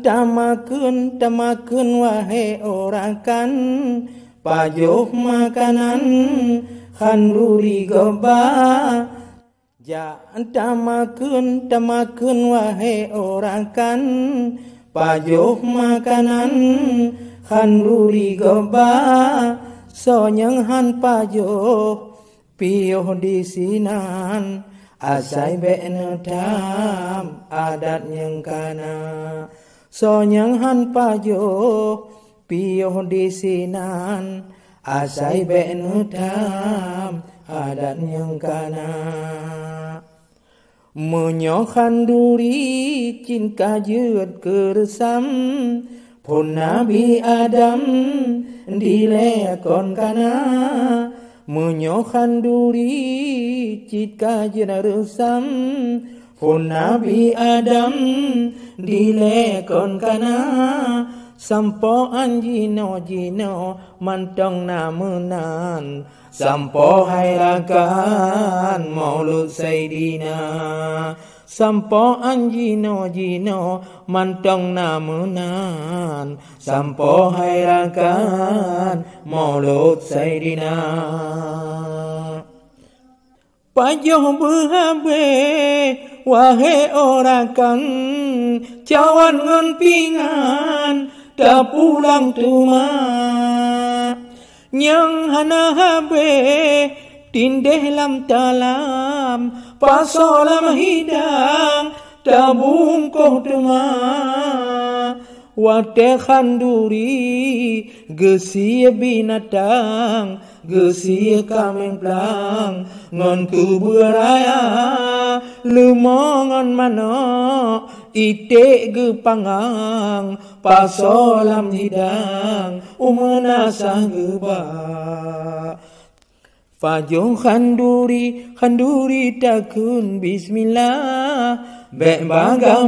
tamakeun wahe orang kan pajoh makanan khanduri goba. Tamakeun wahe orang kan pajoh makanan khanduri goba. Sonyenghan pajoh piyoh disinan asai be'ne dam adat nyengkana. Sonyenghan pajoh piyoh disinan asai be'ne dam adat nyengkana. Menyokan duri cin kajeut keresam pun Nabi Adam dilekon kana. Menyokan duri cin kajeut resam pun Nabi Adam dilekon kana. Sampo anjino mantong namunan sampo hairakan maulud Sayyidina. Sampo anjino mantong namunan sampo hairakan maulud Sayyidina. Pajoh berhabe wahe orang kan cawan ngon pingan da pulang tuma. Nyang hana habe tindeh lam talam pasolam hidang da bungkoh tuma. Wate khanduri gesia binatang gesia kamemplang ngon kuburaya lumongon mano ite gepangang pasolam hidang umenasah geba. Pajoh khanduri takun bismillah. Bek baga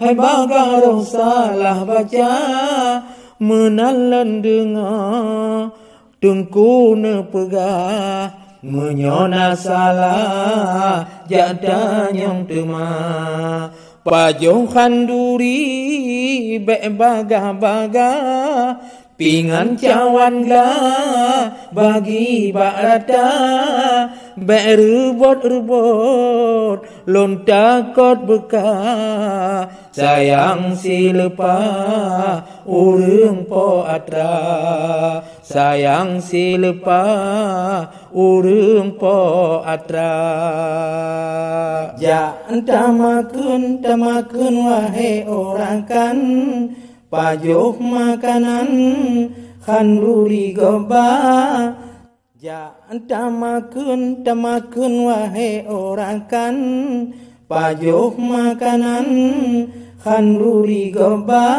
hai baga roh salah baca. Menalan dengar tengku ne pegah. Menyona salah jada nyong tema. Pajoh khanduri bek baga pingan cawan lah bagi barata. Bek rebot lonta kot bekah. Sayang si lepah urang po atra. Sayang si lepah urang po atra. Tamakeun wahe orang kan pajoh makanan khanduri goba. Tamakeun wahe orang kan pajoh makanan khanduri goba.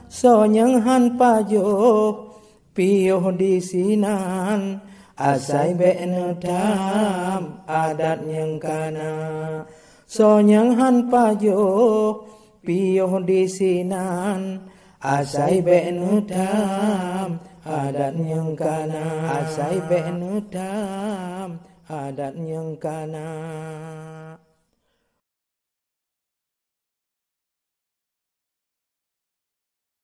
Sonyenghan pajoh piyoh disinan asai be'ne dam adat nyengkana. Sonyenghan pajoh piyoh disinan asai be'ne dam adat nyengkana. Asai be'ne dam adat nyengkana.